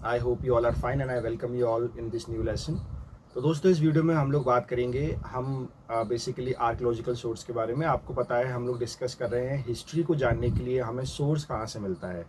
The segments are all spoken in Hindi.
I hope you all are fine and I welcome you all in this new lesson. तो दोस्तों, इस वीडियो में हम लोग बात करेंगे हम बेसिकली आर्कियोलॉजिकल सोर्स के बारे में। आपको पता है हम लोग डिस्कस कर रहे हैं हिस्ट्री को जानने के लिए हमें सोर्स कहाँ से मिलता है।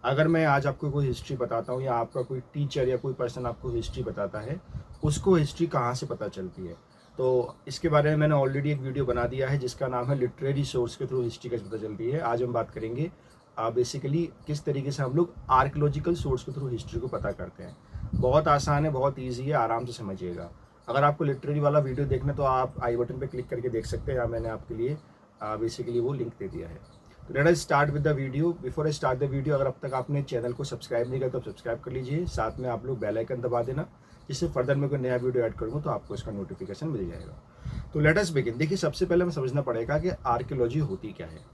अगर मैं आज आपको कोई हिस्ट्री बताता हूँ या आपका कोई टीचर या कोई पर्सन आपको हिस्ट्री बताता है, उसको हिस्ट्री कहाँ से पता चलती है। तो इसके बारे में मैंने ऑलरेडी एक वीडियो बना दिया है जिसका नाम है लिटरेरी सोर्स के थ्रू हिस्ट्री कैसे पता चलती है। आज हम बात करेंगे बेसिकली किस तरीके से हम लोग आर्कियोलॉजिकल सोर्स के थ्रू हिस्ट्री को पता करते हैं। बहुत आसान है, बहुत ईजी है, आराम से समझिएगा। अगर आपको लिटरेरी वाला वीडियो देखना तो आप आई बटन पे क्लिक करके देख सकते हैं, या मैंने आपके लिए बेसिकली वो लिंक दे दिया है। तो let us start with the video. Before I start the video, अगर अब तक आपने चैनल को सब्सक्राइब नहीं किया तो सब्सक्राइब कर लीजिए, साथ में आप लोग बेल आइकन दबा देना, जिससे फर्दर मैं कोई नया वीडियो ऐड करूँगा तो आपको इसका नोटिफिकेशन मिल जाएगा। तो लेट अस बिगिन। देखिए, सबसे पहले हमें समझना पड़ेगा कि आर्कियोलॉजी होती क्या है।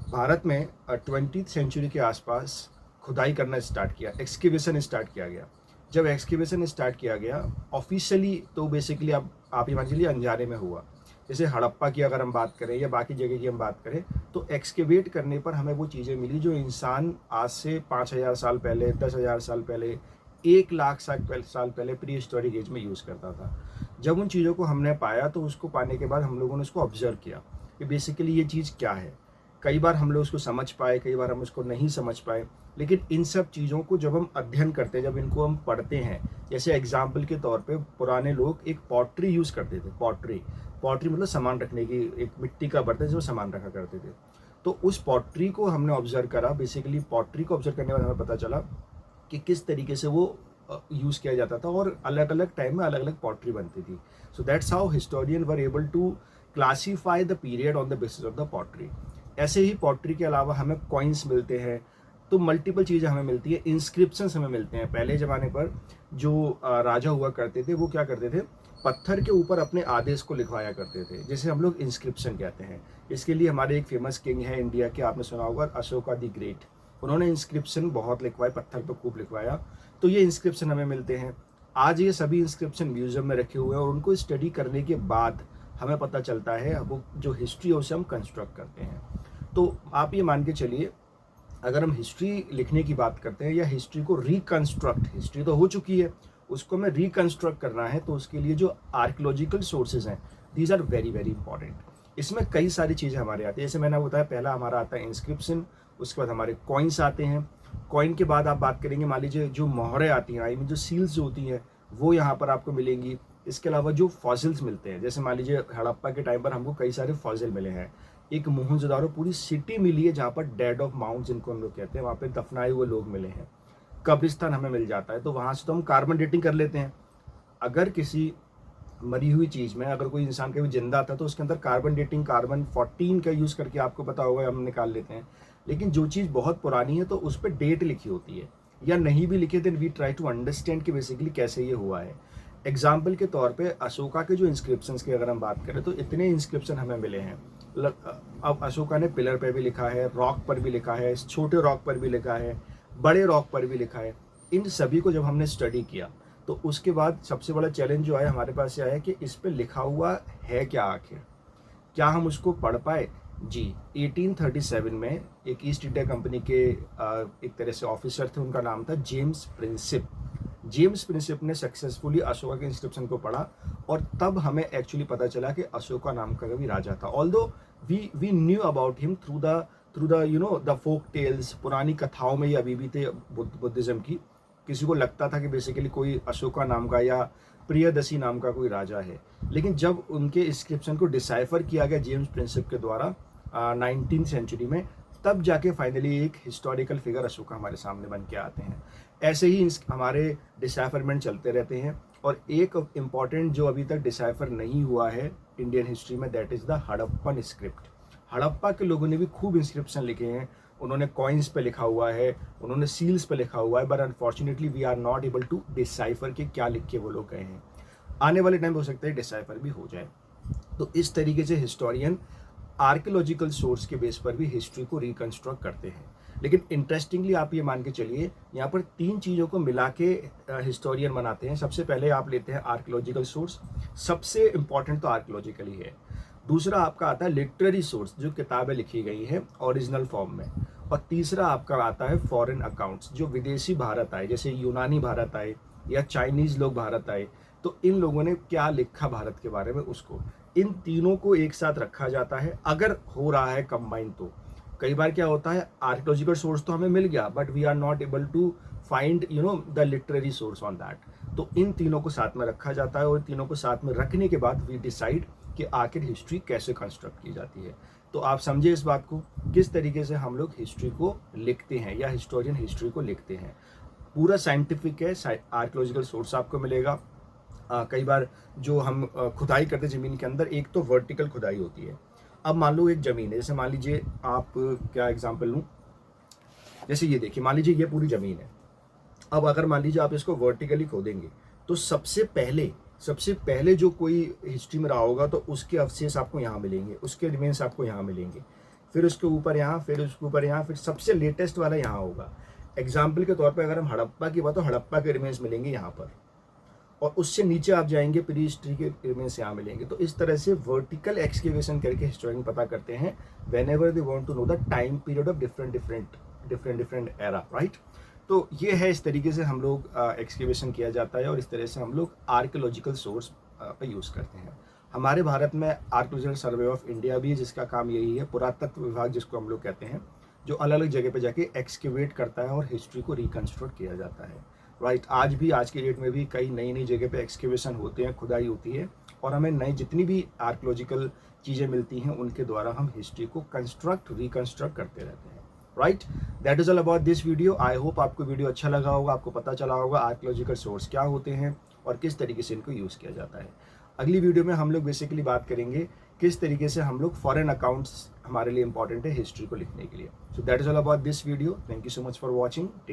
भारत में 20th सेंचुरी के आसपास खुदाई करना स्टार्ट किया, एक्सकेवेशन स्टार्ट किया गया। जब एक्सकेवेशन स्टार्ट किया गया ऑफिशियली, तो बेसिकली आप ये मान लीजिए अंजाने में हुआ। जैसे हड़प्पा की अगर हम बात करें या बाकी जगह की हम बात करें, तो एक्सकेवेट करने पर हमें वो चीज़ें मिली जो इंसान आज से 5000 साल पहले, 10,000 साल पहले, 1,00,000 साल पहले प्री हिस्टोरिक एज में यूज़ करता था। जब उन चीज़ों को हमने पाया तो उसको पाने के बाद हम लोगों ने उसको ऑब्जर्व किया कि बेसिकली ये चीज़ क्या है। कई बार हम लोग उसको समझ पाए, कई बार हम उसको नहीं समझ पाए, लेकिन इन सब चीज़ों को जब हम अध्ययन करते हैं, जब इनको हम पढ़ते हैं, जैसे एग्जाम्पल के तौर पे पुराने लोग एक पॉटरी यूज़ करते थे। पॉटरी मतलब सामान रखने की, एक मिट्टी का बर्तन जिसमें सामान रखा करते थे। तो उस पॉटरी को हमने ऑब्जर्व करा। बेसिकली पॉटरी को ऑब्जर्व करने के बाद हमें पता चला कि किस तरीके से वो यूज़ किया जाता था और अलग अलग टाइम में अलग अलग पॉटरी बनती थी। So that's how historian were able to classify the period on the basis of the pottery. ऐसे ही पॉटरी के अलावा हमें कॉइन्स मिलते हैं, तो मल्टीपल चीज़ें हमें मिलती है। इंस्क्रिप्शंस हमें मिलते हैं। पहले ज़माने पर जो राजा हुआ करते थे वो क्या करते थे, पत्थर के ऊपर अपने आदेश को लिखवाया करते थे, जिसे हम लोग इंस्क्रिप्शन कहते हैं। इसके लिए हमारे एक फेमस किंग है इंडिया के, आपने सुना होगा, अशोका द ग्रेट। उन्होंने इंस्क्रिप्शन बहुत लिखवाए, पत्थर पर खूब लिखवाया, तो ये इंस्क्रिप्शन हमें मिलते हैं। आज ये सभी इंस्क्रिप्शन म्यूजियम में रखे हुए हैं और उनको स्टडी करने के बाद हमें पता चलता है वो जो हिस्ट्री है उसे हम कंस्ट्रक्ट करते हैं। तो आप ये मान के चलिए, अगर हम हिस्ट्री लिखने की बात करते हैं या हिस्ट्री को रिकंस्ट्रक्ट, हिस्ट्री तो हो चुकी है, उसको हमें रिकंस्ट्रक्ट करना है, तो उसके लिए जो आर्कियोलॉजिकल सोर्सेज हैं, these are very very important. इसमें कई सारी चीज़ें हमारे आती है। जैसे मैंने बताया, पहला हमारा आता है इंस्क्रिप्शन, उसके बाद हमारे कॉइन्स आते हैं। कॉइन के बाद आप बात करेंगे, मान लीजिए जो मोहरें आती हैं, आई मीन जो सील्स जो होती हैं, वो यहाँ पर आपको मिलेंगी। इसके अलावा जो फॉसिल्स मिलते हैं, जैसे मान लीजिए हड़प्पा के टाइम पर हमको कई सारे फॉसिल मिले हैं। एक मोहनजोदारो पूरी सिटी मिली है जहाँ पर डेड ऑफ माउंट जिनको हम लोग कहते हैं, वहाँ पे दफनाए हुए लोग मिले हैं। कब्रिस्तान हमें मिल जाता है, तो वहाँ से तो हम कार्बन डेटिंग कर लेते हैं। अगर किसी मरी हुई चीज़ में अगर कोई इंसान कभी जिंदा था तो उसके अंदर कार्बन डेटिंग, कार्बन 14 का यूज़ करके, आपको पता होगा, हम निकाल लेते हैं। लेकिन जो चीज़ बहुत पुरानी है तो उस पर डेट लिखी होती है, या नहीं भी लिखे, then we try to understand कि बेसिकली कैसे ये हुआ है। एग्जाम्पल के तौर पे अशोका के जो इंस्क्रिप्शंस की अगर हम बात करें तो इतने इंस्क्रिप्शन हमें मिले हैं। अब अशोका ने पिलर पे भी लिखा है, रॉक पर भी लिखा है, छोटे रॉक पर भी लिखा है, बड़े रॉक पर भी लिखा है। इन सभी को जब हमने स्टडी किया तो उसके बाद सबसे बड़ा चैलेंज जो आया हमारे पास ये आया कि इस पे लिखा हुआ है क्या, आखिर क्या हम उसको पढ़ पाए। जी, 1837 में एक ईस्ट इंडिया कंपनी के एक तरह से ऑफिसर थे, उनका नाम था जेम्स प्रिंसिप। जेम्स प्रिंसिप ने सक्सेसफुली अशोका के इंस्क्रिप्शन को पढ़ा और तब हमें एक्चुअली पता चला कि अशोका नाम का भी राजा था। Although we knew about him through the you know the folk tales, पुरानी कथाओं में ये अभी भी थे बुद्धिज्म की। किसी को लगता था कि बेसिकली कोई अशोका नाम का या प्रियदसी नाम का कोई राजा है, लेकिन जब उनके इंस्क्रिप्शन को डिसाइफर किया गया जेम्स प्रिंसिप के द्वारा 19th सेंचुरी में, तब जाके फाइनली एक हिस्टोरिकल फिगर अशोका हमारे सामने बन के आते हैं। ऐसे ही हमारे डिसाइफरमेंट चलते रहते हैं, और एक इम्पॉर्टेंट जो अभी तक डिसाइफर नहीं हुआ है इंडियन हिस्ट्री में, that is the Harappan script. Harappa के लोगों ने भी खूब इंस्क्रिप्शन लिखे हैं, उन्होंने कॉइन्स पे लिखा हुआ है, उन्होंने सील्स पे लिखा हुआ है, but unfortunately we are not able to decipher कि क्या लिख के वो लोग गए हैं। आने वाले टाइम हो सकता है डिसाइफर भी हो जाए। तो इस तरीके से हिस्टोरियन आर्कियोलॉजिकल सोर्स के बेस पर भी हिस्ट्री को रिकंस्ट्रक्ट करते हैं। लेकिन इंटरेस्टिंगली आप ये मान के चलिए, यहाँ पर तीन चीज़ों को मिला के हिस्टोरियन बनाते हैं। सबसे पहले आप लेते हैं आर्कियोलॉजिकल सोर्स, सबसे इंपॉर्टेंट तो आर्कियोलॉजिकल ही है। दूसरा आपका आता है लिटरेरी सोर्स, जो किताबें लिखी गई हैं ओरिजिनल फॉर्म में। और तीसरा आपका आता है फॉरेन अकाउंट्स, जो विदेशी भारत आए, जैसे यूनानी भारत आए या चाइनीज़ लोग भारत आए, तो इन लोगों ने क्या लिखा भारत के बारे में उसको। इन तीनों को एक साथ रखा जाता है अगर हो रहा है कंबाइन तो। कई बार क्या होता है, आर्कियोलॉजिकल सोर्स तो हमें मिल गया but we are not able to find the literary source on that. तो इन तीनों को साथ में रखा जाता है और तीनों को साथ में रखने के बाद वी डिसाइड कि आखिर हिस्ट्री कैसे कंस्ट्रक्ट की जाती है। तो आप समझे इस बात को, किस तरीके से हम लोग हिस्ट्री को लिखते हैं या हिस्टोरियन हिस्ट्री को लिखते हैं। पूरा साइंटिफिक है, आर्कियोलॉजिकल सोर्स आपको मिलेगा। कई बार जो हम खुदाई करते हैं ज़मीन के अंदर, एक तो वर्टिकल खुदाई होती है। अब मान लो एक ज़मीन है, जैसे मान लीजिए आप क्या एग्जांपल लूँ, जैसे ये देखिए, मान लीजिए ये पूरी ज़मीन है। अब अगर मान लीजिए आप इसको वर्टिकली खोदेंगे तो सबसे पहले जो कोई हिस्ट्री में रहा होगा तो उसके अवशेष आपको यहाँ मिलेंगे, उसके रिमेन्स आपको यहाँ मिलेंगे, फिर उसके ऊपर यहाँ, फिर उसके ऊपर यहाँ, फिर सबसे लेटेस्ट वाला यहाँ होगा। एग्जाम्पल के तौर पर अगर हम हड़प्पा की बात, तो हड़प्पा के रिमेन्स मिलेंगे यहाँ पर, और उससे नीचे आप जाएंगे प्री हिस्ट्री के रिमेन्स यहाँ मिलेंगे। तो इस तरह से वर्टिकल एक्सकेवेशन करके हिस्टोरियन पता करते हैं whenever they want to know the time period of different era, right. तो ये है, इस तरीके से हम लोग एक्सकेवेशन किया जाता है और इस तरह से हम लोग आर्कियोलॉजिकल सोर्स पे यूज़ करते हैं। हमारे भारत में आर्कियोलॉजिकल सर्वे ऑफ इंडिया भी है, जिसका काम यही है, पुरातत्व विभाग जिसको हम लोग कहते हैं, जो अलग अलग जगह पे जाके एक्सकेवेट करता है और हिस्ट्री को रिकन्स्ट्रक्ट किया जाता है, राइट। आज की डेट में भी कई नई नई जगह पे एक्सकेवेशन होते हैं, खुदाई होती है, और हमें नई जितनी भी आर्कियोलॉजिकल चीज़ें मिलती हैं उनके द्वारा हम हिस्ट्री को रिकन्स्ट्रक्ट करते रहते हैं, right. That is all about this video. I hope आपको वीडियो अच्छा लगा होगा, आपको पता चला होगा आर्कियोलॉजिकल सोर्स क्या होते हैं और किस तरीके से इनको यूज़ किया जाता है। अगली वीडियो में हम लोग बेसिकली बात करेंगे किस तरीके से हम लोग फॉरेन अकाउंट्स हमारे लिए इंपॉर्टेंट है हिस्ट्री को लिखने के लिए। So that is all about this video. Thank you so much for watching. Take